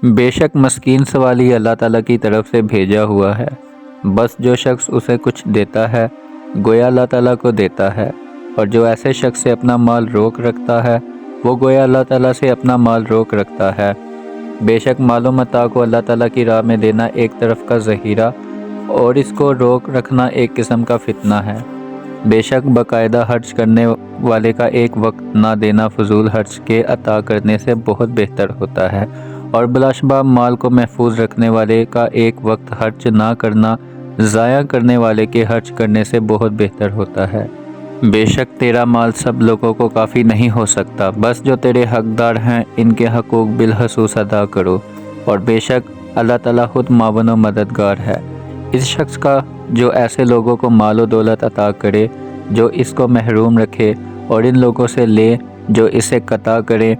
بے شک مسکین سوالی اللہ تعالیٰ کی طرف سے بھیجا ہوا ہے، بس جو شخص اسے کچھ دیتا ہے گویا اللہ تعالیٰ کو دیتا ہے، اور جو ایسے شخص سے اپنا مال روک رکھتا ہے وہ گویا اللہ تعالیٰ سے اپنا مال روک رکھتا ہے۔ بے شک مال و متاع کو اللہ تعالیٰ کی راہ میں دینا ایک طرف کا ذخیرہ اور اس کو روک رکھنا ایک قسم کا فتنہ ہے۔ بے شک باقاعدہ خرچ کرنے والے کا ایک وقت نہ دینا فضول خرچ کے عطا کرنے سے بہت بہتر ہوتا ہے، اور بلا شبہ مال کو محفوظ رکھنے والے کا ایک وقت خرچ نہ کرنا ضائع کرنے والے کے خرچ کرنے سے بہت بہتر ہوتا ہے۔ بے شک تیرا مال سب لوگوں کو کافی نہیں ہو سکتا، بس جو تیرے حقدار ہیں ان کے حقوق بالخصوص ادا کرو، اور بے شک اللہ تعالیٰ خود معاون و مددگار ہے۔ اس شخص کا جو ایسے لوگوں کو مال و دولت عطا کرے جو اس کو محروم رکھے، اور ان لوگوں سے لے جو اسے قطع کرے،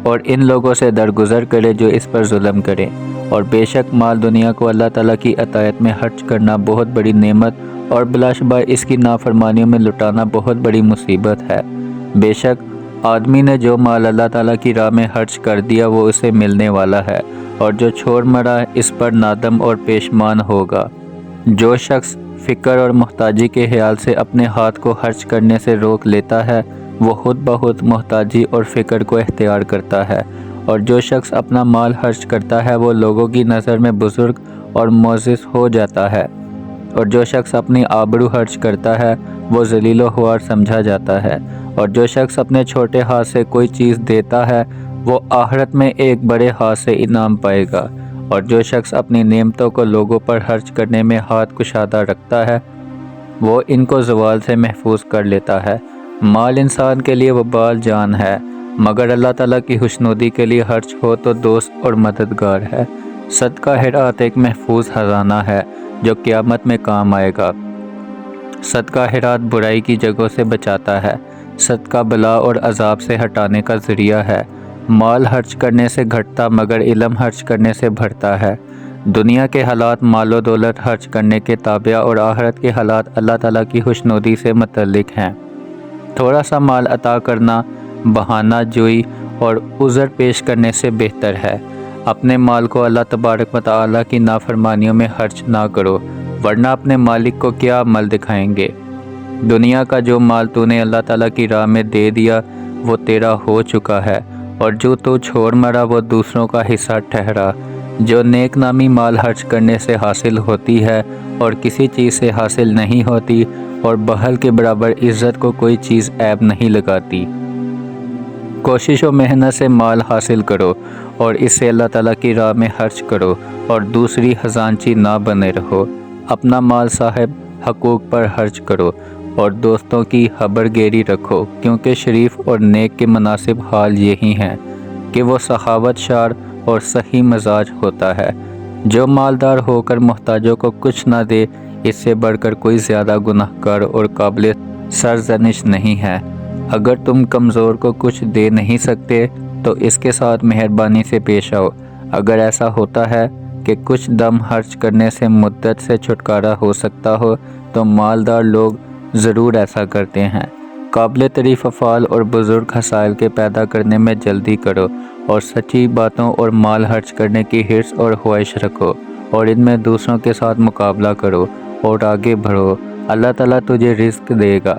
اور ان لوگوں سے درگزر کرے جو اس پر ظلم کرے۔ اور بے شک مال دنیا کو اللہ تعالیٰ کی عطیت میں خرچ کرنا بہت بڑی نعمت اور بلا شبہ اس کی نافرمانیوں میں لٹانا بہت بڑی مصیبت ہے۔ بے شک آدمی نے جو مال اللہ تعالیٰ کی راہ میں خرچ کر دیا وہ اسے ملنے والا ہے، اور جو چھوڑ مرا اس پر نادم اور پیشمان ہوگا۔ جو شخص فقر اور محتاجی کے خیال سے اپنے ہاتھ کو خرچ کرنے سے روک لیتا ہے وہ خود بخود محتاجی اور فقر کو اختیار کرتا ہے، اور جو شخص اپنا مال خرچ کرتا ہے وہ لوگوں کی نظر میں بزرگ اور معزز ہو جاتا ہے، اور جو شخص اپنی آبرو خرچ کرتا ہے وہ ذلیل و خوار سمجھا جاتا ہے، اور جو شخص اپنے چھوٹے ہاتھ سے کوئی چیز دیتا ہے وہ آخرت میں ایک بڑے ہاتھ سے انعام پائے گا، اور جو شخص اپنی نعمتوں کو لوگوں پر خرچ کرنے میں ہاتھ کشادہ رکھتا ہے وہ ان کو زوال سے محفوظ کر لیتا ہے۔ مال انسان کے لیے وبال جان ہے، مگر اللہ تعالیٰ کی خوشنودی کے لیے خرچ ہو تو دوست اور مددگار ہے۔ صدقہ خیرات ایک محفوظ خزانہ ہے جو قیامت میں کام آئے گا۔ صدقہ خیرات برائی کی جگہوں سے بچاتا ہے، صدقہ بلا اور عذاب سے ہٹانے کا ذریعہ ہے۔ مال خرچ کرنے سے گھٹتا مگر علم خرچ کرنے سے بڑھتا ہے۔ دنیا کے حالات مال و دولت خرچ کرنے کے تابع اور آخرت کے حالات اللہ تعالیٰ کی خوشنودی سے متعلق ہیں۔ تھوڑا سا مال عطا کرنا بہانہ جوئی اور عذر پیش کرنے سے بہتر ہے۔ اپنے مال کو اللہ تبارک و تعالیٰ کی نافرمانیوں میں خرچ نہ کرو، ورنہ اپنے مالک کو کیا عمل دکھائیں گے۔ دنیا کا جو مال تو نے اللہ تعالیٰ کی راہ میں دے دیا وہ تیرا ہو چکا ہے، اور جو تو چھوڑ مرا وہ دوسروں کا حصہ ٹھہرا۔ جو نیک نامی مال خرچ کرنے سے حاصل ہوتی ہے اور کسی چیز سے حاصل نہیں ہوتی، اور بخل کے برابر عزت کو کوئی چیز عیب نہیں لگاتی۔ کوشش و محنت سے مال حاصل کرو اور اس سے اللہ تعالیٰ کی راہ میں خرچ کرو، اور دوسری خزانچی نہ بنے رہو۔ اپنا مال صاحب حقوق پر خرچ کرو اور دوستوں کی خبر گیری رکھو، کیونکہ شریف اور نیک کے مناسب حال یہی ہیں کہ وہ سخاوت شار اور صحیح مزاج ہوتا ہے۔ جو مالدار ہو کر محتاجوں کو کچھ نہ دے اس سے بڑھ کر کوئی زیادہ گناہ گار اور قابل سرزنش نہیں ہے۔ اگر تم کمزور کو کچھ دے نہیں سکتے تو اس کے ساتھ مہربانی سے پیش آؤ۔ اگر ایسا ہوتا ہے کہ کچھ دم خرچ کرنے سے مدت سے چھٹکارا ہو سکتا ہو تو مالدار لوگ ضرور ایسا کرتے ہیں۔ قابل تعریف افعال اور بزرگ خصائل کے پیدا کرنے میں جلدی کرو، اور سچی باتوں اور مال خرچ کرنے کی حرص اور خواہش رکھو، اور ان میں دوسروں کے ساتھ مقابلہ کرو اور آگے بڑھو۔ اللہ تعالیٰ تجھے رزق دے گا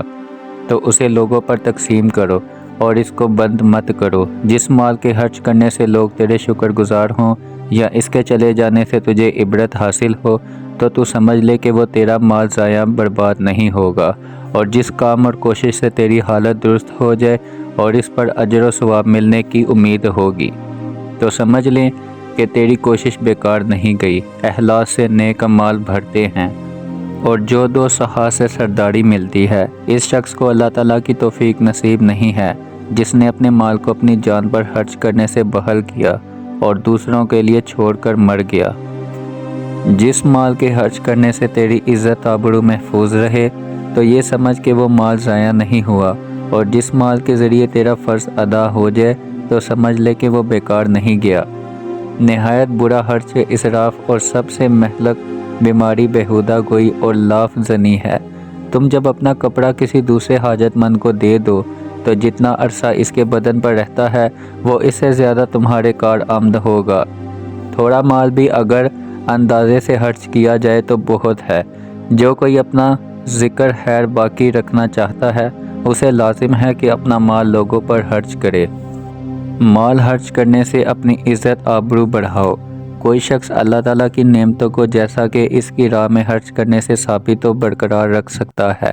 تو اسے لوگوں پر تقسیم کرو اور اس کو بند مت کرو۔ جس مال کے خرچ کرنے سے لوگ تیرے شکر گزار ہوں یا اس کے چلے جانے سے تجھے عبرت حاصل ہو تو سمجھ لے کہ وہ تیرا مال ضائع برباد نہیں ہوگا، اور جس کام اور کوشش سے تیری حالت درست ہو جائے اور اس پر اجر و ثواب ملنے کی امید ہوگی تو سمجھ لیں کہ تیری کوشش بیکار نہیں گئی۔ اخلاص سے نیک اعمال بڑھتے ہیں، اور جو دو سخا سے سرداری ملتی ہے۔ اس شخص کو اللہ تعالیٰ کی توفیق نصیب نہیں ہے جس نے اپنے مال کو اپنی جان پر خرچ کرنے سے بخل کیا اور دوسروں کے لیے چھوڑ کر مر گیا۔ جس مال کے خرچ کرنے سے تیری عزت آبرو محفوظ رہے تو یہ سمجھ کہ وہ مال ضائع نہیں ہوا، اور جس مال کے ذریعے تیرا فرض ادا ہو جائے تو سمجھ لے کہ وہ بیکار نہیں گیا۔ نہایت برا خرچ اسراف اور سب سے مہلک بیماری بےہودہ گوئی اور لاف زنی ہے۔ تم جب اپنا کپڑا کسی دوسرے حاجت مند کو دے دو تو جتنا عرصہ اس کے بدن پر رہتا ہے وہ اس سے زیادہ تمہارے کار آمد ہوگا، تھوڑا مال بھی اگر اندازے سے خرچ کیا جائے تو بہت ہے۔ جو کوئی اپنا ذکر خیر باقی رکھنا چاہتا ہے اسے لازم ہے کہ اپنا مال لوگوں پر خرچ کرے۔ مال خرچ کرنے سے اپنی عزت آبرو بڑھاؤ۔ کوئی شخص اللہ تعالیٰ کی نعمتوں کو جیسا کہ اس کی راہ میں خرچ کرنے سے ثابت و برقرار رکھ سکتا ہے،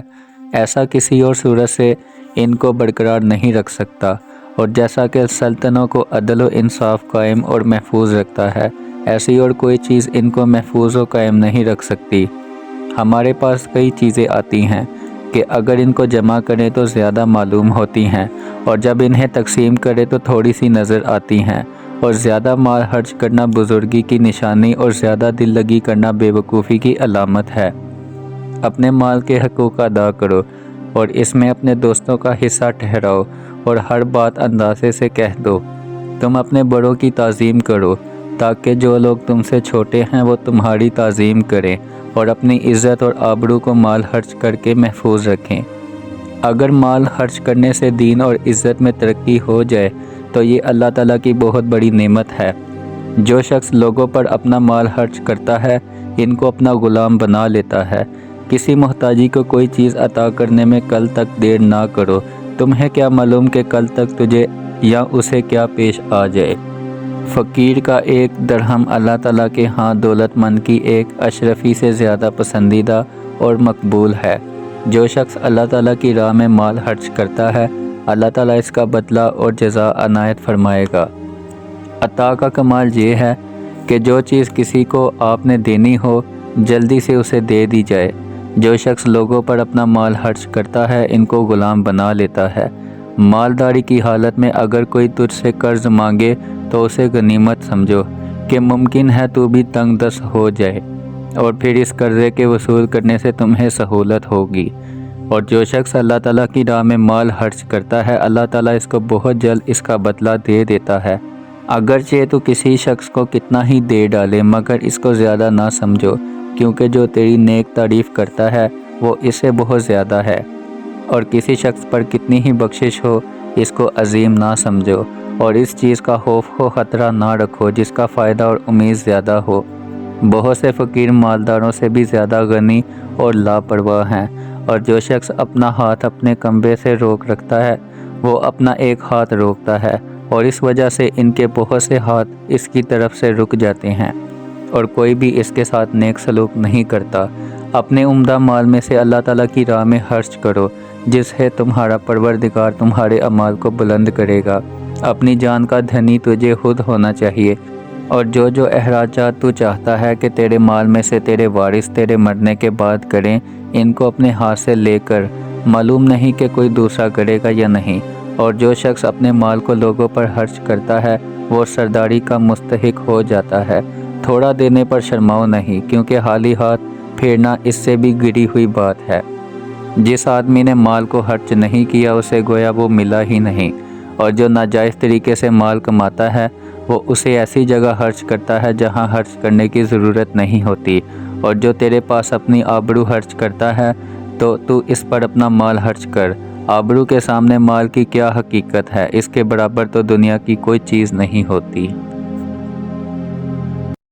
ایسا کسی اور صورت سے ان کو برقرار نہیں رکھ سکتا، اور جیسا کہ سلطنتوں کو عدل و انصاف قائم اور محفوظ رکھتا ہے، ایسی اور کوئی چیز ان کو محفوظ و قائم نہیں رکھ سکتی۔ ہمارے پاس کئی چیزیں آتی ہیں کہ اگر ان کو جمع کریں تو زیادہ معلوم ہوتی ہیں، اور جب انہیں تقسیم کریں تو تھوڑی سی نظر آتی ہیں، اور زیادہ مال خرچ کرنا بزرگی کی نشانی اور زیادہ دل لگی کرنا بے وقوفی کی علامت ہے۔ اپنے مال کے حقوق ادا کرو اور اس میں اپنے دوستوں کا حصہ ٹھہراؤ، اور ہر بات اندازے سے کہہ دو۔ تم اپنے بڑوں کی تعظیم کرو تاکہ جو لوگ تم سے چھوٹے ہیں وہ تمہاری تعظیم کریں، اور اپنی عزت اور آبرو کو مال خرچ کر کے محفوظ رکھیں۔ اگر مال خرچ کرنے سے دین اور عزت میں ترقی ہو جائے تو یہ اللہ تعالیٰ کی بہت بڑی نعمت ہے۔ جو شخص لوگوں پر اپنا مال خرچ کرتا ہے ان کو اپنا غلام بنا لیتا ہے۔ کسی محتاجی کو کوئی چیز عطا کرنے میں کل تک دیر نہ کرو، تمہیں کیا معلوم کہ کل تک تجھے یا اسے کیا پیش آ جائے۔ فقیر کا ایک درہم اللہ تعالیٰ کے ہاں دولت مند کی ایک اشرفی سے زیادہ پسندیدہ اور مقبول ہے۔ جو شخص اللہ تعالیٰ کی راہ میں مال خرچ کرتا ہے اللہ تعالیٰ اس کا بدلہ اور جزا عنایت فرمائے گا۔ عطا کا کمال یہ ہے کہ جو چیز کسی کو آپ نے دینی ہو جلدی سے اسے دے دی جائے۔ جو شخص لوگوں پر اپنا مال خرچ کرتا ہے ان کو غلام بنا لیتا ہے۔ مالداری کی حالت میں اگر کوئی تجھ سے قرض مانگے تو اسے غنیمت سمجھو کہ ممکن ہے تو بھی تنگ دست ہو جائے، اور پھر اس قرضے کے وصول کرنے سے تمہیں سہولت ہوگی۔ اور جو شخص اللہ تعالیٰ کی راہ میں مال خرچ کرتا ہے اللہ تعالیٰ اس کو بہت جلد اس کا بدلہ دے دیتا ہے۔ اگرچہ تو کسی شخص کو کتنا ہی دے ڈالے مگر اس کو زیادہ نہ سمجھو، کیونکہ جو تیری نیک تعریف کرتا ہے وہ اس سے بہت زیادہ ہے۔ اور کسی شخص پر کتنی ہی بخشش ہو اس کو عظیم نہ سمجھو، اور اس چیز کا خوف و خطرہ نہ رکھو جس کا فائدہ اور امید زیادہ ہو۔ بہت سے فقیر مالداروں سے بھی زیادہ غنی اور لاپرواہ ہیں، اور جو شخص اپنا ہاتھ اپنے کمبے سے روک رکھتا ہے وہ اپنا ایک ہاتھ روکتا ہے، اور اس وجہ سے ان کے بہت سے ہاتھ اس کی طرف سے رک جاتے ہیں، اور کوئی بھی اس کے ساتھ نیک سلوک نہیں کرتا۔ اپنے عمدہ مال میں سے اللہ تعالیٰ کی راہ میں خرچ کرو جس سے تمہارا پروردگار تمہارے اعمال کو بلند کرے گا۔ اپنی جان کا دھنی تجھے خود ہونا چاہیے، اور جو اخراجات تو چاہتا ہے کہ تیرے مال میں سے تیرے وارث تیرے مرنے کے بعد کریں ان کو اپنے ہاتھ سے لے کر، معلوم نہیں کہ کوئی دوسرا کرے گا یا نہیں۔ اور جو شخص اپنے مال کو لوگوں پر خرچ کرتا ہے وہ سرداری کا مستحق ہو جاتا ہے۔ تھوڑا دینے پر شرماؤ نہیں، کیونکہ خالی ہاتھ پھیرنا اس سے بھی گری ہوئی بات ہے۔ جس آدمی نے مال کو خرچ نہیں کیا اسے گویا وہ ملا ہی نہیں، اور جو ناجائز طریقے سے مال کماتا ہے وہ اسے ایسی جگہ خرچ کرتا ہے جہاں خرچ کرنے کی ضرورت نہیں ہوتی۔ اور جو تیرے پاس اپنی آبرو خرچ کرتا ہے تو اس پر اپنا مال خرچ کر۔ آبرو کے سامنے مال کی کیا حقیقت ہے، اس کے برابر تو دنیا کی کوئی چیز نہیں ہوتی۔